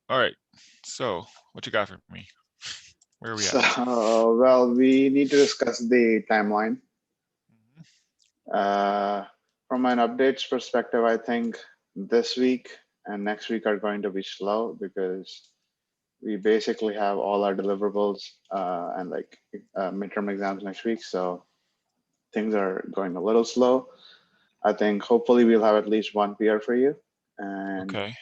All right. So what you got for me? Where are we at? So, well, we need to discuss the timeline. Mhm. Uh, from an updates perspective, I think this week and next week are going to be slow because we basically have all our deliverables and like midterm exams next week. So things are going a little slow. I think hopefully we'll have at least one PR for you, and Okay.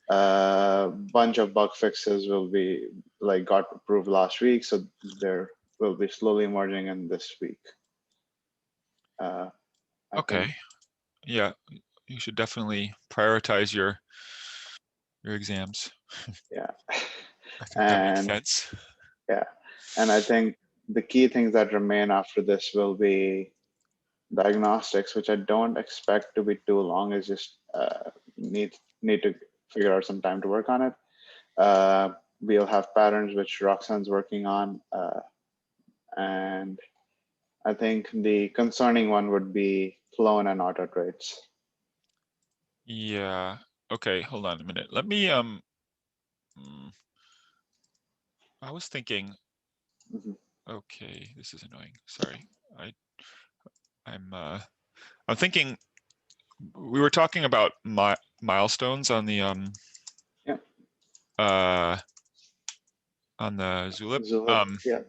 a bunch of bug fixes will be like got approved last week, so there will be slowly emerging in this week. Uh, I think, Okay. Yeah, you should definitely prioritize your exams. yeah, I think that makes and sense. yeah, and I think the key things that remain after this will be diagnostics, which I don't expect to be too long. Is just need to figure out some time to work on it. Uh, we'll have patterns which Roxanne's working on, and I think the concerning one would be clone and auto traits. Yeah. Okay, hold on a minute. Let me mm, I was thinking, Mhm. okay, this is annoying. Sorry. I I'm uh I'm thinking we were talking about milestones Yeah, uh on the Zulip. Zulip. Yeah,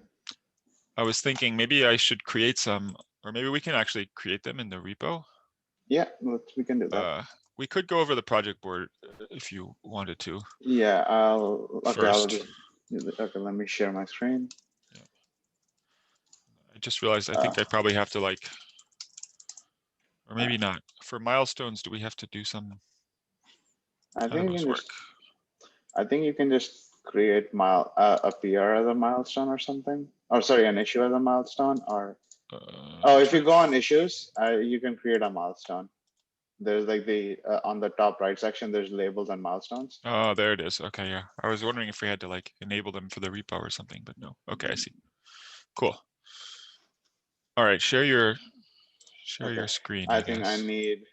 I was thinking maybe I should create some, or maybe we can actually create them in the repo. yeah. We can do that. Uh, we could go over the project board if you wanted to Yeah, I'll. Okay, I'll first. just. Okay, let me share my screen. Yeah. I just realized I Uh, think I probably have to like, or maybe not. For milestones, do we have to do some? I How do think you those can work? just. I think you can just create a PR as a milestone or something. Or sorry, an issue as a milestone. Or oh, I'm if you trying. go on issues, you can create a milestone. There's like the on the top right section. There's labels and milestones. Oh, there it is. Okay, yeah. I was wondering if we had to like enable them for the repo or something, but no. Okay, I see. Cool. All right, share Okay, your screen, I I think I guess. need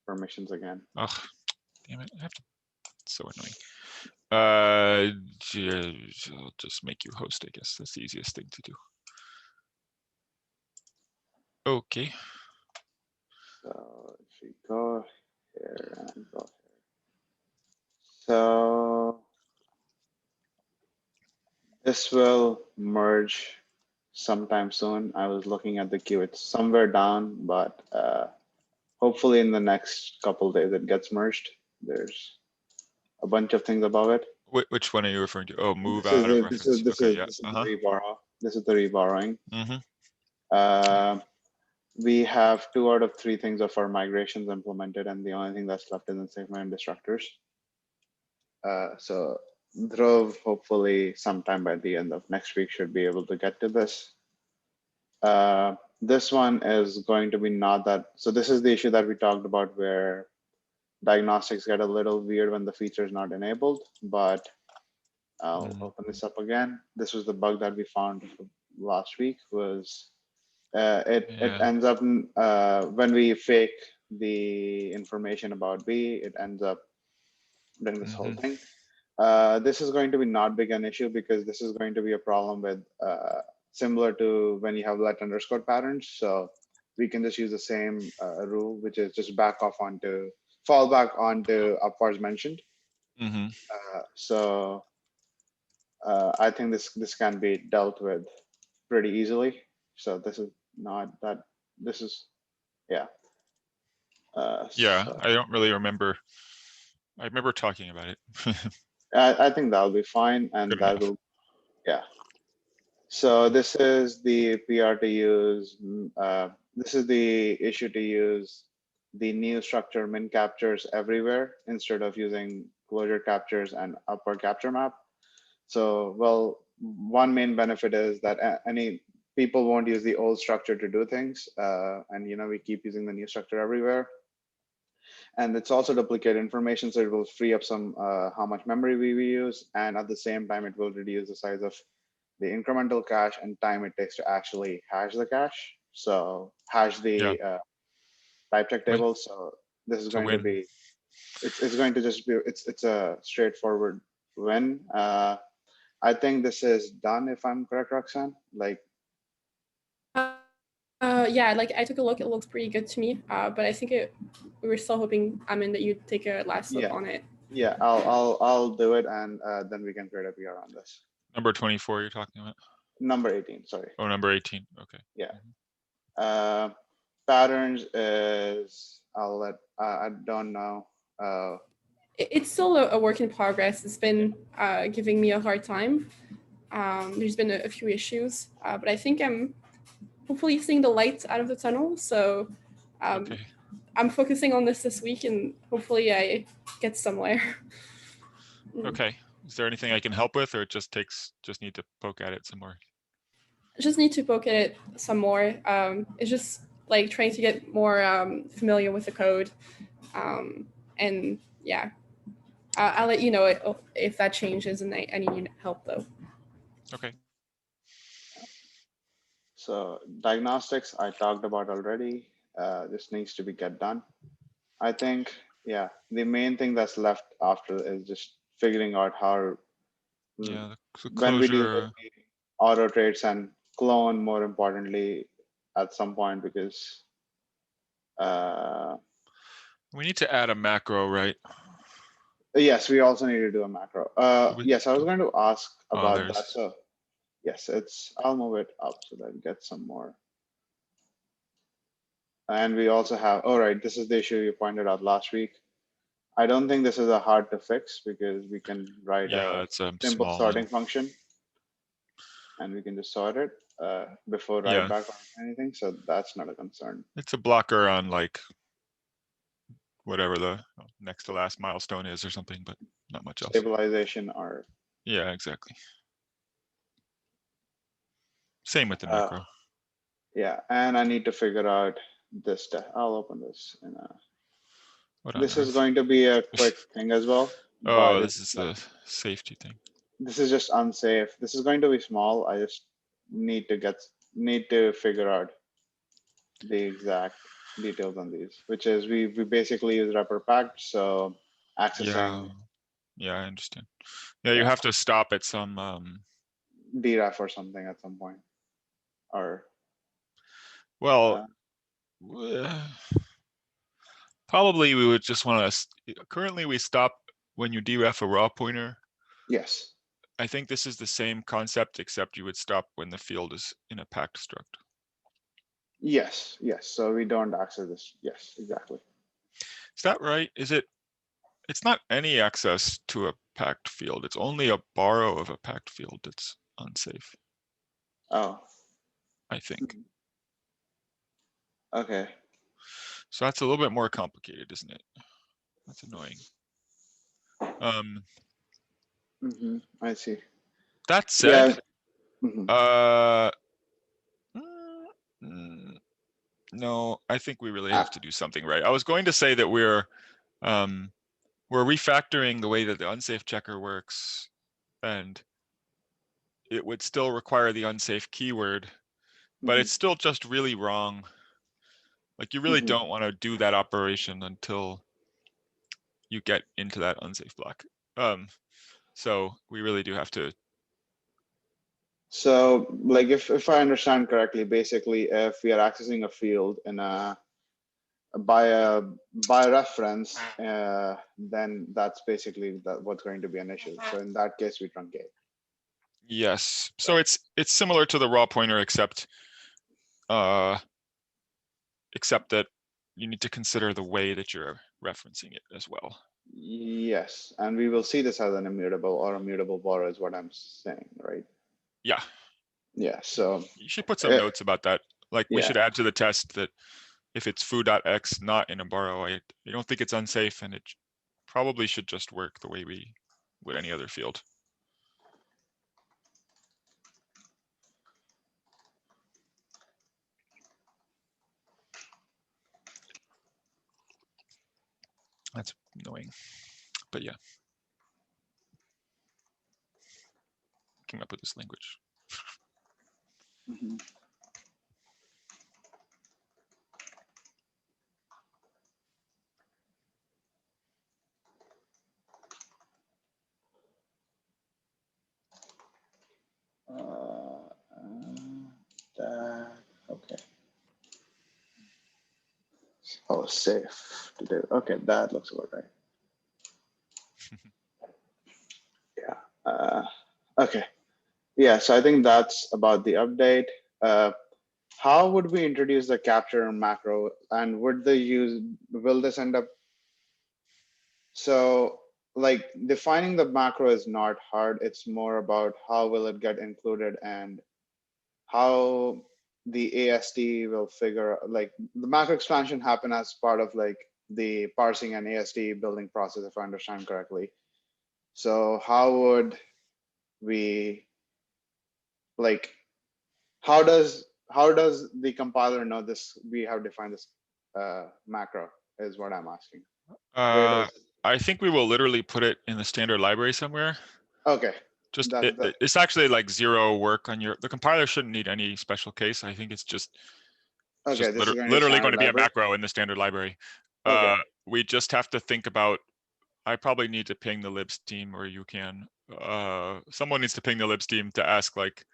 permissions again. Ugh, damn it. I have to. It's so annoying. I'll just make you host, I guess. That's the easiest thing to do. Okay. So if we go here and go here. So this will merge sometime soon. I was looking at the queue. It's somewhere down, but hopefully in the next couple days it gets merged. There's a bunch of things above it. Which one are you referring to? Oh, move This is out of the this is reference. this Okay, is yeah. this is the Uh-huh. reborrow. This is the reborrowing. Mm-hmm. Yeah. Uh, we have 2 out of 3 things of our migrations implemented, and the only thing that's left is in segment destructors. So Dhruv, hopefully sometime by the end of next week, should be able to get to this. This one is going to be not that. So this is the issue that we talked about where diagnostics get a little weird when the feature is not enabled, but I'll Mm-hmm. open this up again. This was the bug that we found last week was it Yeah. ends up when we fake the information about B, it ends up doing this whole Mm-hmm. thing. This is going to be not big an issue because this is going to be a problem with similar to when you have let underscore patterns. So we can just use the same rule, which is just back off onto fall back onto upwards mentioned. Mm-hmm. So I think this can be dealt with pretty easily. So this is not that. This is yeah. Yeah, So I don't really remember. I remember talking about it. I think that'll be fine, and Good that enough. will yeah. So this is the PR to use. This is the issue to use the new structure min captures everywhere instead of using closure captures and upward capture map. So, well, one main benefit is that any people won't use the old structure to do things, and we keep using the new structure everywhere. And it's also duplicate information, so it will free up some how much memory we use, and at the same time, it will reduce the size of the incremental cache and time it takes to actually hash the cache. So hash Yeah. the type check When table. So this is so going to when be it's going to just be it's a straightforward when. I think this is done, if I'm correct, Roxanne. Like, Yeah, like I took a look. It looks pretty good to me. But I think we were still hoping, that you'd take a last look yeah, on it. yeah, I'll do it, and then we can create a PR on this. Number 24 you're talking about? Number 18, sorry. Oh, number 18. Okay. Yeah. Mhm. Patterns is, I don't know. It's still a work in progress. It's been giving me a hard time. There's been a few issues, but I think I'm hopefully seeing the light out of the tunnel. So Okay. I'm focusing on this week, and hopefully I get somewhere. Okay. Is there anything I can help with, or it just need to poke at it some more? I just need to poke at it some more. It's just like trying to get more familiar with the code. And yeah, I'll let you know if that changes and I need help though. Okay. So diagnostics I talked about already. This needs to be get done. I think, yeah, the main thing that's left after is just figuring out how, Yeah, the when we deal with closure. the auto traits and clone, more importantly, at some point, because We need to add a macro, right? yes, we also need to do a macro. Yes, I was going to ask about that. There's. So yes, I'll move it up so that it gets some more. And we also have, all right, this is the issue you pointed out last week. I don't think this is a hard to fix because we can write a It's a simple small sorting one. function and we can just sort it before write back on anything. So that's not a concern. It's a blocker on like whatever the next to last milestone is or something, but not much else. Stabilization or. Yeah, exactly. Same with the macro. Yeah, and I need to figure out this. I'll open this in a. This is going to be a quick thing as well. Oh, this is the safety thing. This is just unsafe. This is going to be small. I just need to figure out the exact details on these, which is we basically use wrapper packed, so accessing. Yeah, I understand. Yeah, you have to stop at some DREF or something at some point, or. Well, probably we would just want to. Currently, we stop when you deref a raw pointer. Yes. I think this is the same concept, except you would stop when the field is in a packed struct. Yes. So we don't access this. Yes, exactly. Is that right? Is it? It's not any access to a packed field. It's only a borrow of a packed field that's unsafe. Oh. I think. Okay. So that's a little bit more complicated, isn't it? That's annoying. I see. That said, no, I think we really have to do something right. I was going to say that we're refactoring the way that the unsafe checker works, and it would still require the unsafe keyword, but it's still just really wrong. Like you really don't want to do that operation until you get into that unsafe block. So we really do have to. So like if I understand correctly, basically if we are accessing a field in by reference, then that's basically what's going to be an issue. So in that case, we truncate. Yes. So it's similar to the raw pointer, except that you need to consider the way that you're referencing it as well. Yes, and we will see this as an immutable or a mutable borrow is what I'm saying, right? Yeah. Yeah, so. You should put some notes about that. Like we should add to the test that if it's foo.x not in a borrow, I don't think it's unsafe, and it probably should just work the way we would any other field. That's annoying, but yeah. Came up with this language. safe to do. Okay, that looks about right. Yeah. Okay. Yeah, so I think that's about the update. How would we introduce the capture macro, and will this end up? So like defining the macro is not hard. It's more about how will it get included and how the AST will figure, like the macro expansion happen as part of like the parsing and AST building process, if I understand correctly. So how would we, like, how does the compiler know this? We have defined this macro is what I'm asking. Where does, I think we will literally put it in the standard library somewhere. okay. Just it's actually like zero work on the compiler shouldn't need any special case. I think it's just Okay, this is literally going to be a library. macro in the standard library. Okay. We just have to think about, I probably need to ping the libs team, or you can. Someone needs to ping the libs team to ask like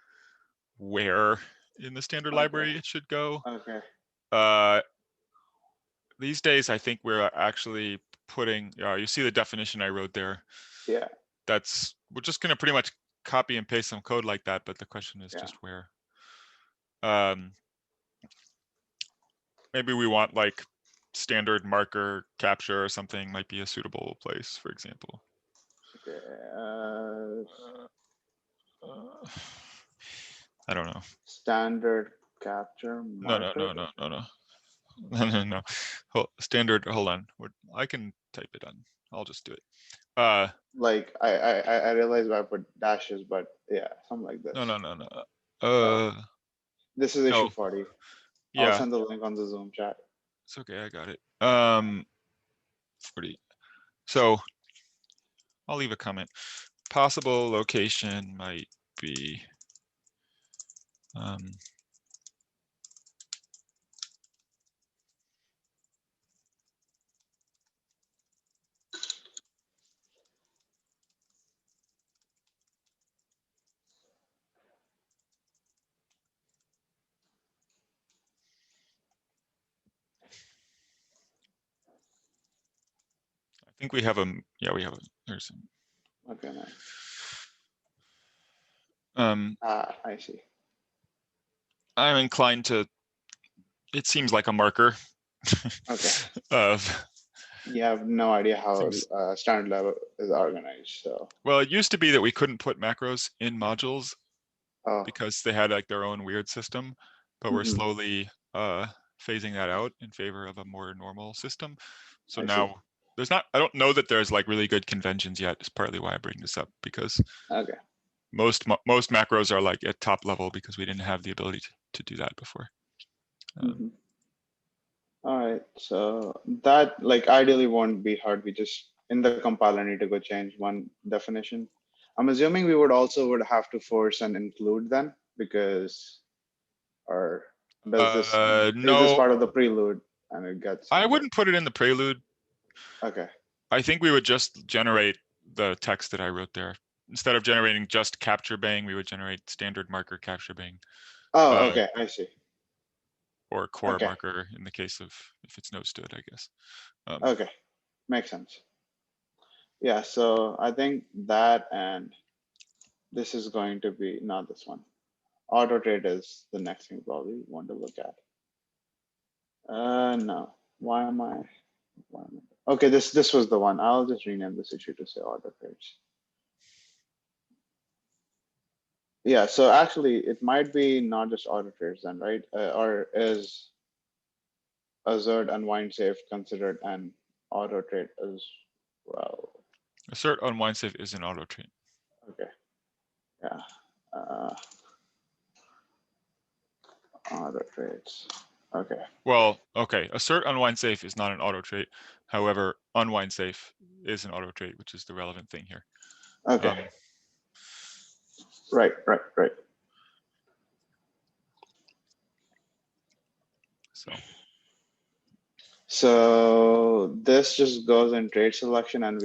where in the standard library it should go. Okay. These days, I think we're actually putting, you see the definition I wrote there. Yeah. We're just going to pretty much copy and paste some code like that, but the question is just where. Maybe we want like standard marker capture or something might be a suitable place, for example. Okay. I don't know. Standard capture marker. No. Standard. Hold on. I can type it on. I'll just do it. Like I realized I put dashes, but yeah, something like this. No. This is issue 40. Yeah. I'll send the link on the Zoom chat. It's okay. I got it. 40. So I'll leave a comment. Possible location might be. I think we have there's some. Okay, nice. I see. I'm inclined to, it seems like a marker. Okay. Of. You have no idea how standard level is organized, so. Well, it used to be that we couldn't put macros in modules because they had like their own weird system, but we're slowly phasing that out in favor of a more normal system. So now I don't know that there's like really good conventions yet. It's partly why I bring this up, because most macros are like at top level because we didn't have the ability to do that before. All right, so that like ideally won't be hard. We just in the compiler need to go change one definition. I'm assuming we would have to force and include then, because, or does this is this part of the prelude and it gets. I wouldn't put it in the prelude. Okay. I think we would just generate the text that I wrote there. Instead of generating just capture bang, we would generate standard marker capture bang. Oh, okay, I see. Or core marker in the case of if it's no stood, I guess. Okay, makes sense. Yeah, so I think that, and this is going to be not this one. Auto trade is the next thing probably want to look at. No, why am I? Okay, this was the one. I'll just rename this issue to say auto trades. Yeah, so actually it might be not just auto trades then, right? Or is assert unwind safe considered an auto trade as well? Assert unwind safe is an auto trade. Okay. Yeah. Auto trades. Okay. Well, okay. Assert unwind safe is not an auto trait. However, unwind safe is an auto trait, which is the relevant thing here. Okay. Right. So this just goes in trade selection, and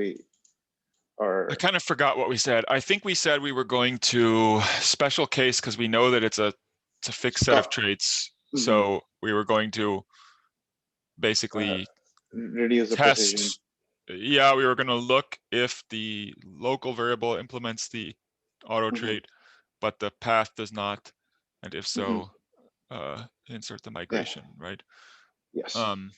I kind of forgot what we said. I think we said we were going to special case because we know that it's a fixed set of traits. So we were going to basically reduce the precision. test. Yeah, we were gonna look if the local variable implements the auto Mhm. trait, but the path does not, and if so, insert the migration, right? Yes. That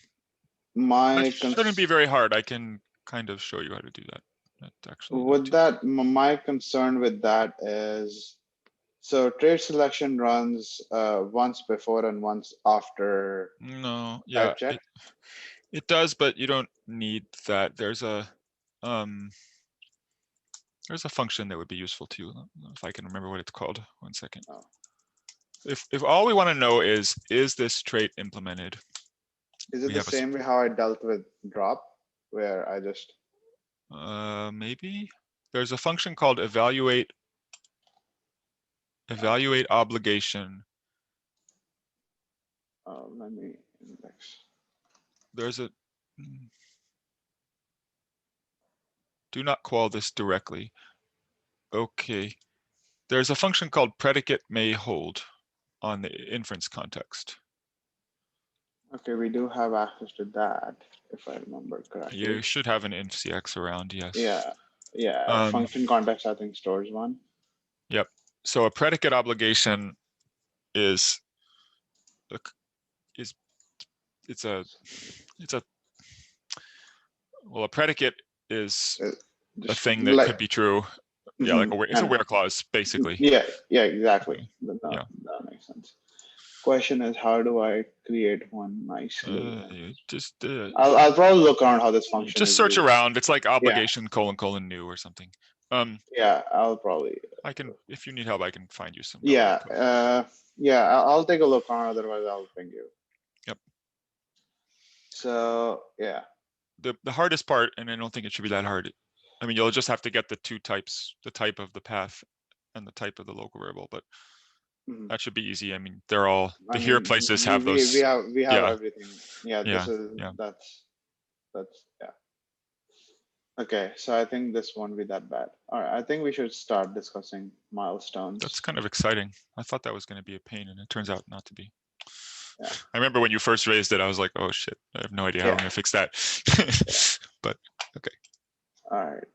My shouldn't be very hard. I can kind of show you how to do that. That's actually not with too that, my concern with that is, so trait selection runs once before and once after No, yeah, type check. it does, but you don't need that. There's a function that would be useful too, if I can remember what it's called. 1 second. Oh. If all we want to know is this trait implemented? Is it We the have a same way how I dealt with drop, where I just maybe there's a function called evaluate obligation. let me index. There's a do not call this directly. Okay, there's a function called predicate may hold on the inference context. Okay, we do have access to that, if I remember correctly. You should have an infcx around, yes. Yeah. Function context, I think, stores one. Yep. So a predicate obligation is well, a predicate is a Just thing that like- could be true. Yeah, like it's a and- where clause, basically. Yeah, exactly. Okay. That makes sense. Question is, how do I create one nicely? Just I'll probably look around how this function just is search used. around. It's like obligation : new or something. Yeah, I'll probably. I can, if you need help, I can find you some. Yeah, I'll take a look around. Otherwise, I'll ping you. Yep. So yeah. The hardest part, and I don't think it should be that hard. I mean, you'll just have to get the two types, the type of the path and the type of the local variable, but that should be easy. I mean, they're all the here places have those. We have yeah. everything. Yeah, Yeah, that's yeah. Okay, so I think this won't be that bad. All right, I think we should start discussing milestones. That's kind of exciting. I thought that was going to be a pain, and it turns out not to be. Yeah. I remember when you first raised it, I was like, oh shit, I have no idea how I'm going to fix that. But okay. All right.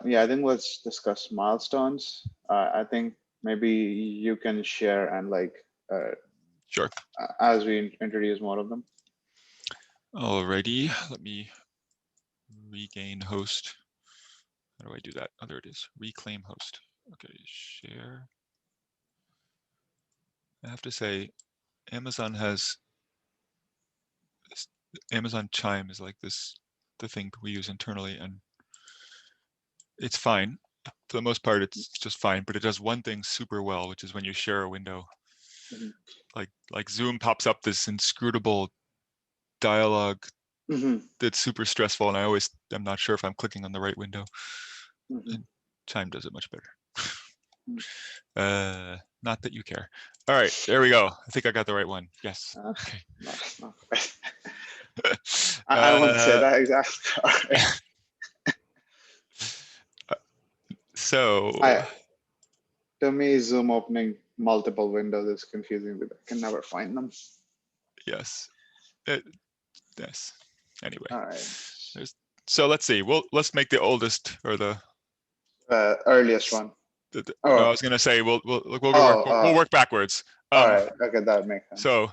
Yeah, I think let's discuss milestones. I think maybe you can share and Sure. As we introduce more of them. Alrighty, let me regain host. How do I do that? Oh, there it is. Reclaim host. Okay, share. I have to say, Amazon Chime is like this, the thing we use internally, and it's fine. For the most part, it's just fine, but it does one thing super well, which is when you share a window, like Zoom pops up this inscrutable dialogue that's super stressful, and I'm not sure if I'm clicking on the right window. And Chime does it much better. Not that you care. All right, there we go. I think I got the right one. Yes. Okay. No. I won't say that exactly. So to me, Zoom opening multiple windows is confusing because I can never find them. Yes. Yes. Anyway. All right. So let's see. Let's make the oldest or the earliest one. No, I was gonna say we'll work backwards. All right. Okay, that makes sense. So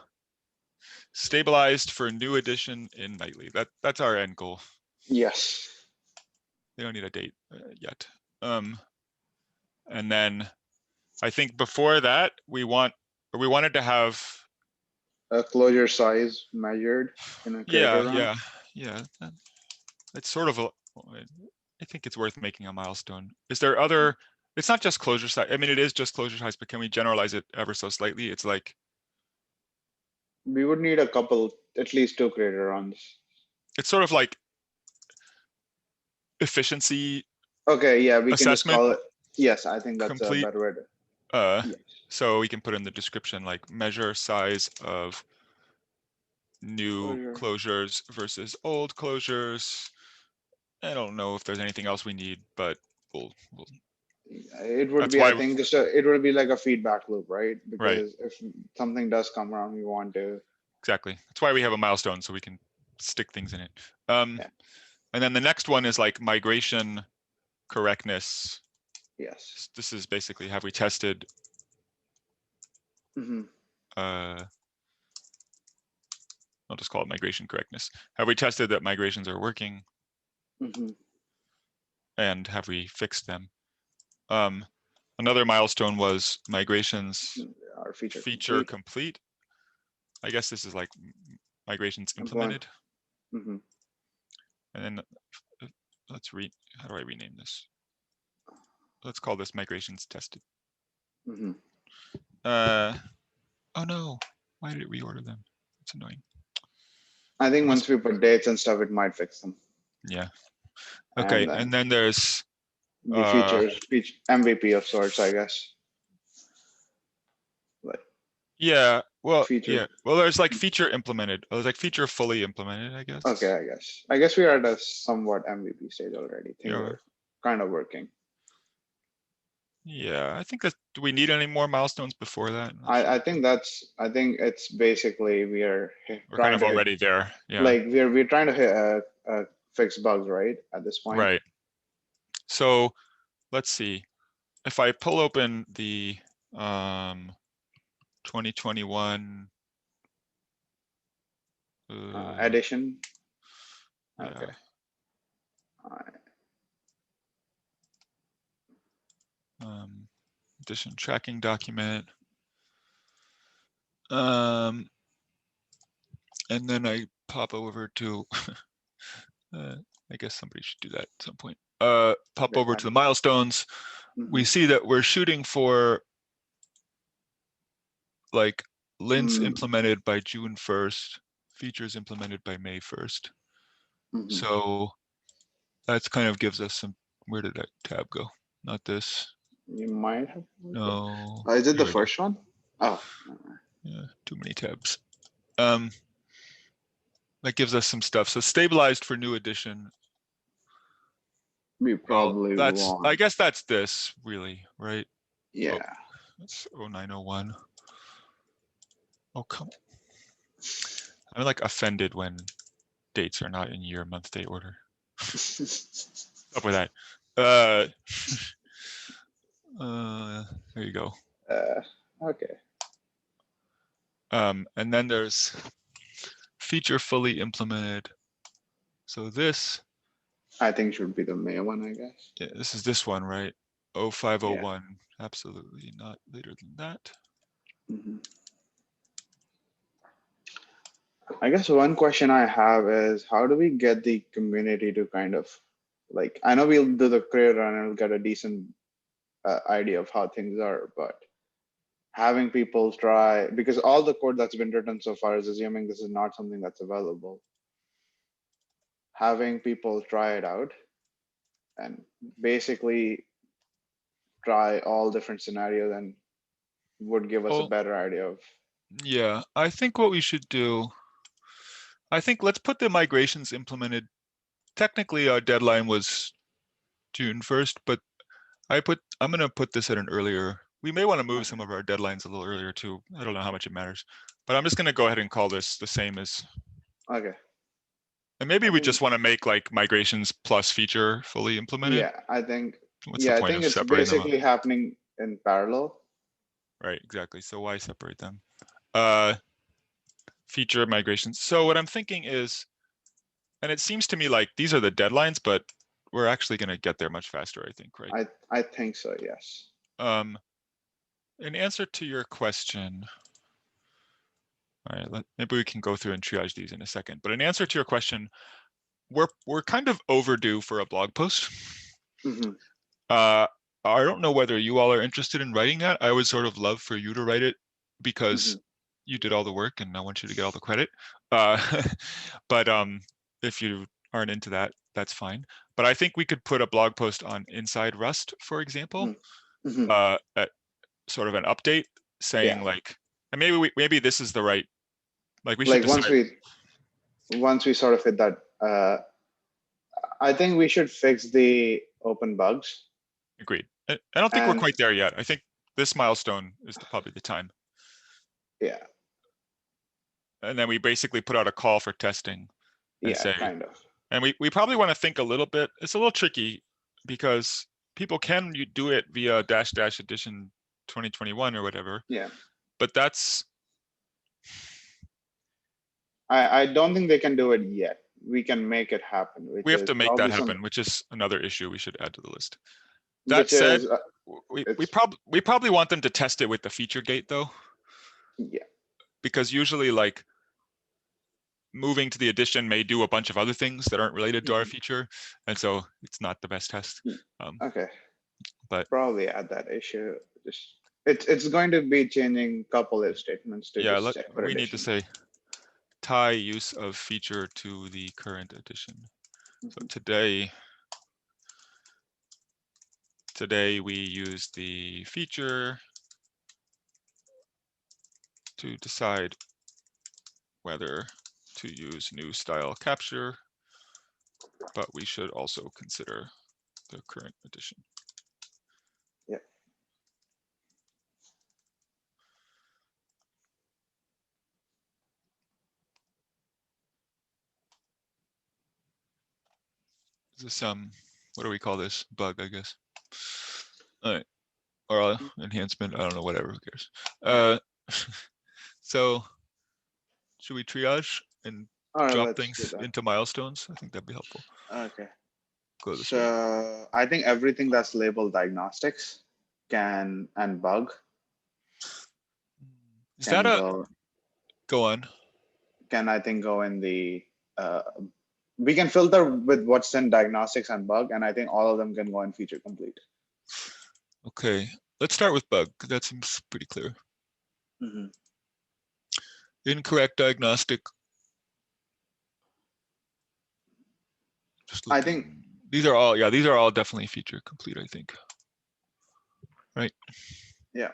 stabilized for new edition in nightly. That's our end goal. Yes. They don't need a date yet. And then I think before that we wanted to have a closure size measured in a creator run. Yeah. It's sort of I think it's worth making a milestone. Is there other? It's not just closure size. I mean, it is just closure size, but can we generalize it ever so slightly? It's like we would need at least 2 creator runs. It's sort of like efficiency. Okay, yeah, we assessment. Can just call it. Yes, I think that's complete, a better way to. Yes. So we can put in the description like measure size of new closures versus old closures. I don't know if there's anything else we need, but we'll it would be, I think, it would be like a feedback loop, right? Because if something does come around, we want to. Exactly. That's why we have a milestone, so we can stick things in it. Yeah. And then the next one is like migration correctness. Yes. This is basically, have we tested, Hmm. I'll just call it migration correctness. Have we tested that migrations are working, Hmm. and have we fixed them? Another milestone was migrations Our feature feature complete. I guess this is like migrations implemented. Hmm. And then how do I rename this? Let's call this migrations tested. Hmm. Oh no, why did it reorder them? It's annoying. I think Must- once we put dates and stuff, it might fix them. Yeah. Okay, and then there's the feature MVP of sorts, I guess. Like yeah, well, feature. yeah, well, there's like feature implemented. There's like feature fully implemented, I guess. Okay, I guess we are at a somewhat MVP stage already. Things Yeah. are kind of working. Yeah, I think that, do we need any more milestones before that? I'm not sure. I think it's basically we're We're trying kind of to already there. Yeah. like we're trying to fix bugs, right? At this point. Right. So let's see. If I pull open the 2021 Addition. yeah. Okay. All right. Addition tracking document. And then I pop over to I guess somebody should do that at some point. Pop over to the milestones. We see that we're shooting for like lints implemented by June 1st, features implemented by May 1st. So that's kind of gives us some, where did that tab go? Not this. You might have. No. Is it the Here we go. first one? Oh. Yeah, too many tabs. That gives us some stuff. So stabilized for new edition. We probably that's, want. I guess that's this really, right? Yeah. Oh, that's 0901. Oh, come. I'm like offended when dates are not in year, month, day order. Up with that. There you go. Okay. And then there's feature fully implemented. So this, I think should be the May one, I guess. yeah, this is this one, right? 0501. Absolutely not later than that. I guess one question I have is how do we get the community to kind of like, I know we'll do the create run and we'll get a decent idea of how things are, but having people try, because all the code that's been written so far is assuming this is not something that's available. Having people try it out and basically try all different scenarios and would give us a better idea of. Yeah, I think what we should do, I think let's put the migrations implemented. Technically our deadline was June 1st, but I'm going to put this at an earlier, we may want to move some of our deadlines a little earlier too. I don't know how much it matters, but I'm just going to go ahead and call this the same as. Okay. And maybe we just want to make like migrations plus feature fully implemented. Yeah, I think. What's the point I think of it's separating them basically happening in parallel. Right, exactly. So why separate them? Feature migrations. So what I'm thinking is, and it seems to me like these are the deadlines, but we're actually going to get there much faster, I think, right? I think so, yes. In answer to your question, all right, maybe we can go through and triage these in a second. But in answer to your question, we're kind of overdue for a blog post. I don't know whether you all are interested in writing that. I would sort of love for you to write it because you did all the work and I want you to get all the credit. But if you aren't into that, that's fine. But I think we could put a blog post on Inside Rust, for example, at sort of an update saying like, and maybe this is the right, like we should decide. Once we sort of hit that, I think we should fix the open bugs. Agreed. I don't think we're quite there yet. I think this milestone is probably the time. Yeah. And then we basically put out a call for testing. and Yeah, say, kind of. and we probably want to think a little bit, it's a little tricky because people can do it via -- edition 2021 or whatever, Yeah. but that's, I don't think they can do it yet. We can make it happen, which we have is to make that probably happen, which is another issue we should add to the list. That which said, is, we it's- probably want them to test it with the feature gate though, yeah, because usually like moving to the edition may do a bunch of other things that aren't related to our feature, and so it's not the best test. okay. But Probably add that issue. Just it's going to be changing couple of statements to yeah, just check for we need to addition. say tie use of feature to the current edition. So today we use the feature to decide whether to use new style capture, but we should also consider the current edition. Yeah. Is this what do we call this? Bug, I guess. All right. Or enhancement, I don't know, whatever, who cares. So should we triage and All right, drop let's do things that. into milestones? I think that'd be helpful. Okay. Go this way. So I think everything that's labeled diagnostics and bug Is can that go on? can I think go in the we can filter with what's in diagnostics and bug, and I think all of them can go in feature complete. Okay, let's start with bug. That seems pretty clear. Incorrect diagnostic. Just I looking. think These are all definitely feature complete, I think. Right? Yeah.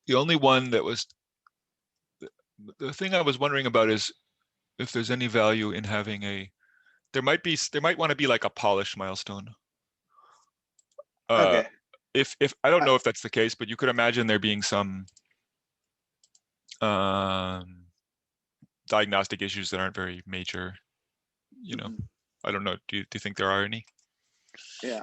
The only one that was, the thing I was wondering about is if there's any value in having there might want to be like a polish milestone. Okay. If I don't know if that's the case, but you could imagine there being some diagnostic issues that aren't very major, you know. I don't know. Do you think there are any? Yeah.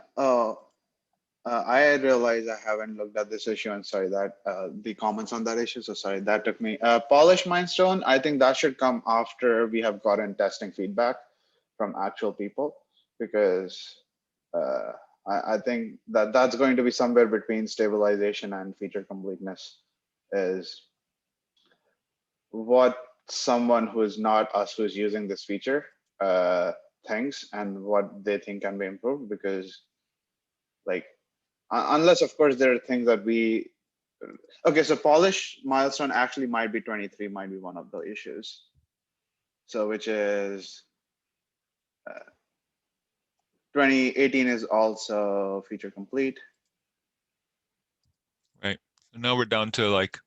I realize I haven't looked at this issue, and sorry that the comments on that issue. So sorry, that took me. Polish milestone, I think that should come after we have gotten testing feedback from actual people, because I think that's going to be somewhere between stabilization and feature completeness, is what someone who is not us who's using this feature thinks and what they think can be improved, because like unless of course there are things that we okay, so polish milestone actually might be 23, might be one of the issues, so which is 2018 is also feature complete. Right. So now we're down to like,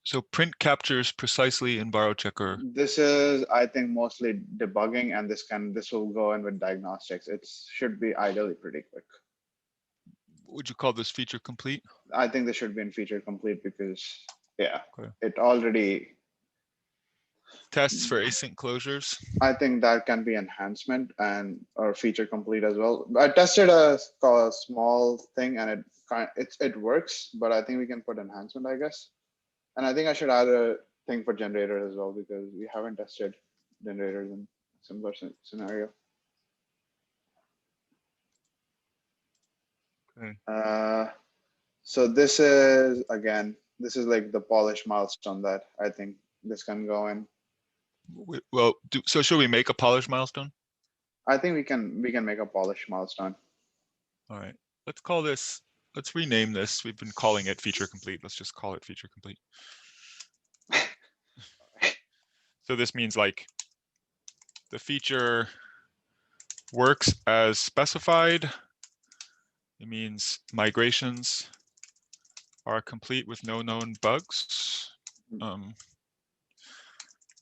so print captures precisely in borrow checker. This is, I think, mostly debugging, and this will go in with diagnostics. It should be ideally pretty quick. Would you call this feature complete? I think this should be in feature complete because yeah, Okay. it already Tests for async closures. I think that can be enhancement and or feature complete as well. I tested a small thing and it works, but I think we can put enhancement, I guess. And I think I should add a thing for generator as well, because we haven't tested generators in similar scenario. Okay. So this is, again, this is like the polish milestone that I think this can go in. Well, so should we make a polish milestone? I think we can make a polish milestone. All right, let's rename this. We've been calling it feature complete. Let's just call it feature complete. So this means like the feature works as specified. It means migrations are complete with no known bugs.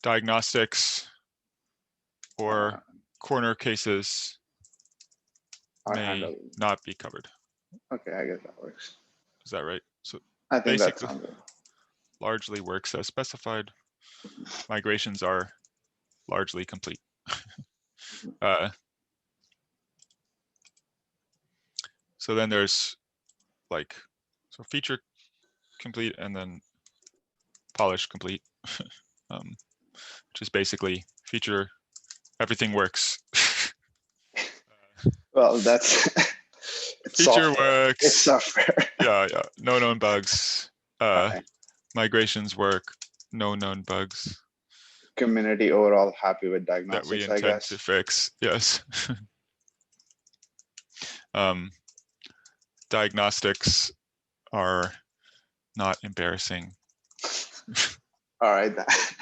Diagnostics or corner cases may not be covered. Okay, I guess that works. Is that right? So I think basically that sounds good. largely works as specified. migrations are largely complete. So then there's like, so feature complete and then polish complete, which is basically feature, everything works. Well, that's it's Feature software. works. It's software. Yeah, no known bugs. Fine. Migrations work, no known bugs Community overall happy with that we diagnostics, I intend guess. to fix. Yes. Diagnostics are not embarrassing. All right, that's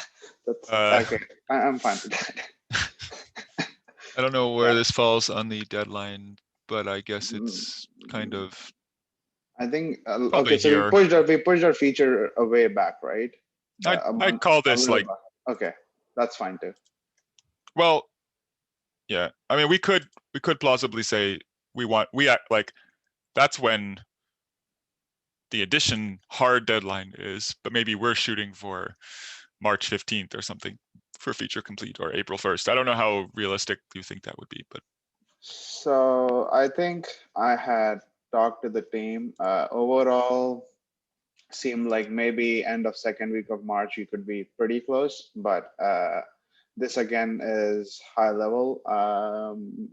okay. I'm fine with that. I don't know where Yeah. this falls on the deadline, but I guess it's kind of I think probably okay. So here. we pushed our feature a way back, right? I call A this little like, back. Okay, that's fine too. well, yeah. I mean, we could plausibly say we act like that's when the addition hard deadline is, but maybe we're shooting for March 15th or something for feature complete, or April 1st. I don't know how realistic you think that would be, but So I think I had talked to the team. Overall, seemed like maybe end of second week of March you could be pretty close, but this again is high level.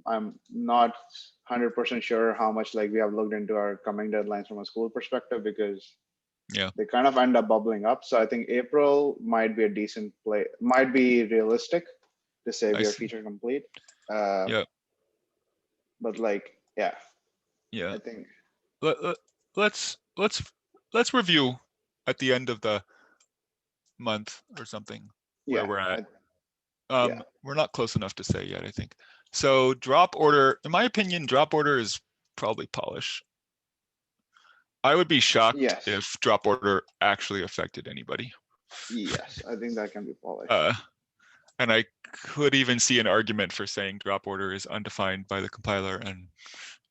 I'm not 100% sure how much like we have looked into our coming deadlines from a school perspective, because yeah, they kind of end up bubbling up. So I think April might be a decent play, might be realistic to say I we are see. feature complete. Yeah, But like, yeah, yeah. I think Let's review at the end of the month or something where yeah, we're at. yeah. We're not close enough to say yet, I think. So drop order, in my opinion, drop order is probably polish. I would be shocked Yes. if drop order actually affected anybody. Yes, I think that can be polished. And I could even see an argument for saying drop order is undefined by the compiler, and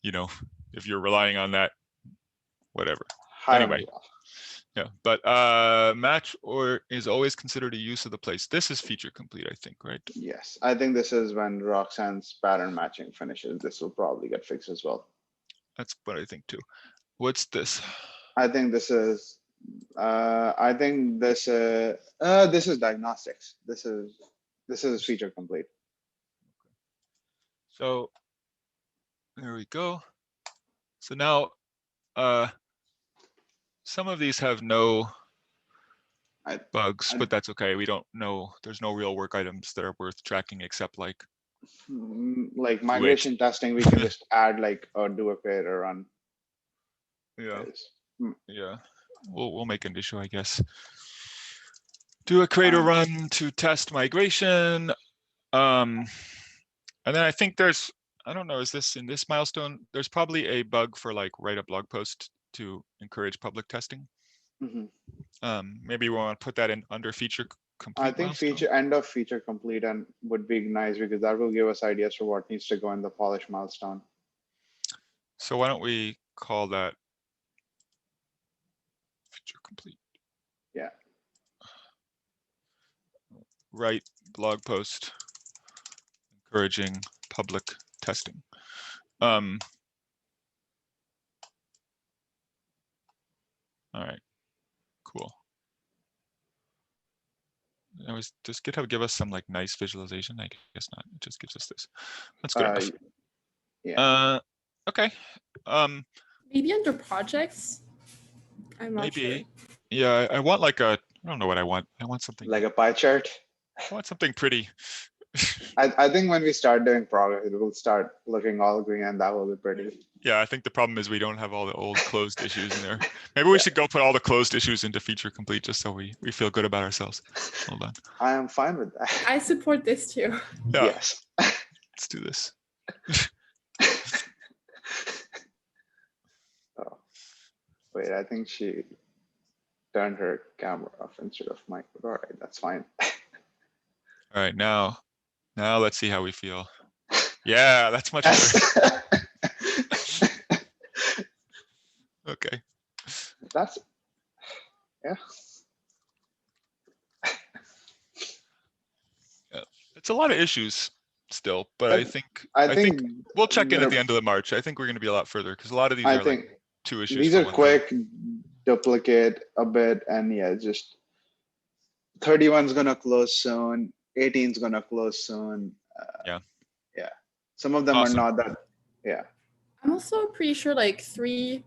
if you're relying on that, whatever. High on Anyway, the wall. yeah, but match or is always considered a use of the place. This is feature complete, I think, right? Yes, I think this is when Roxanne's pattern matching finishes. This will probably get fixed as well. That's what I think too. What's this? I think this is. This is diagnostics. This is feature complete. So there we go. So now some of these have no bugs, but that's okay. We don't know. There's no real work items that are worth tracking except like migration testing. We can just add like or do a creator run. Yeah. Yeah. We'll make an issue, I guess. Do a creator run to test migration. And then I think there's, I don't know, is this in this milestone? There's probably a bug for like write a blog post to encourage public testing. Maybe we want to put that in under feature complete. I think end of feature complete and would be nice, because that will give us ideas for what needs to go in the polish milestone. So why don't we call that feature complete? Yeah. Write blog post encouraging public testing. All right, cool. Does GitHub give us some like nice visualization? I guess not. It just gives us this. That's good enough. Yeah. Okay. Maybe under projects. I'm not maybe. sure. Yeah, I want like a. I don't know what I want. I want something like a pie chart. I want something pretty. I think when we start doing progress, it will start looking all green, and that will be pretty. Yeah, I think the problem is we don't have all the old closed issues in there. Maybe we should go put all the closed issues into feature complete just so we feel good about ourselves. Hold on. I am fine with that. I support this too. Yeah. Yes. Let's do this. Oh, wait, I think she turned her camera off instead of mic. All right, that's fine. All right, now let's see how we feel. Yeah, that's much better. Okay. That's, yeah. a lot of issues still, but I But think, I think we'll check in at the there- end of the March. I think we're gonna be a lot further, because a lot of these I are like think 2 issues these for are 1 thing. quick, duplicate a bit, and yeah, just 31's gonna close soon, 18's gonna close soon. Yeah. Yeah, some of them Awesome. are not that, yeah. I'm also pretty sure like 3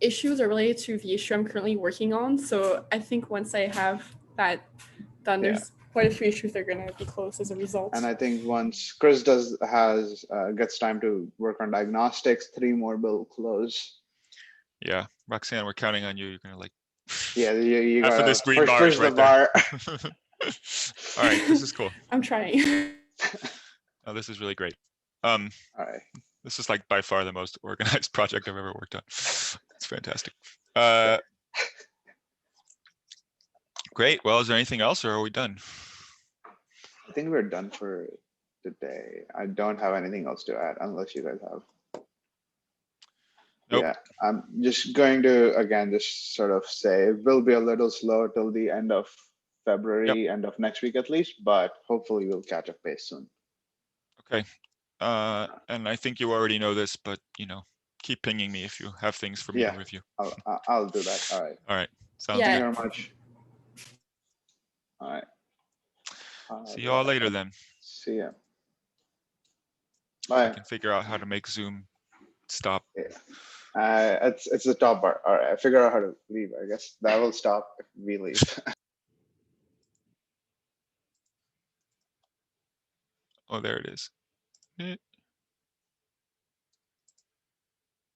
issues are related to the issue I'm currently working on. So I think once I have that done, Yeah. there's quite a few issues that are going to be closed as a result. And I think once Chris gets time to work on diagnostics, 3 more will close. Yeah, Roxanne, we're counting on you. You're gonna like. Yeah, you Half of gotta this green bar push is the right there. bar. All right, this is cool. I'm trying. Oh, this is really great. All right. This is like by far the most organized project I've ever worked on. It's fantastic. Great. Well, is there anything else, or are we done? I think we're done for today. I don't have anything else to add unless you guys have. Nope. Yeah, I'm just going to, again, just sort of say it will be a little slow till the end of February, end of next week at least, but hopefully we'll catch up pace soon. Okay. And I think you already know this, but keep pinging me if you have things for me Yeah. to review. I'll do that. All right. All right. Sounds Yeah. Thank good. you very much. All right. See you all later then. See ya. I Bye. can figure out how to make Zoom stop. It's the top bar. All right. I figure out how to leave. I guess that will stop if we leave. Oh, there it is.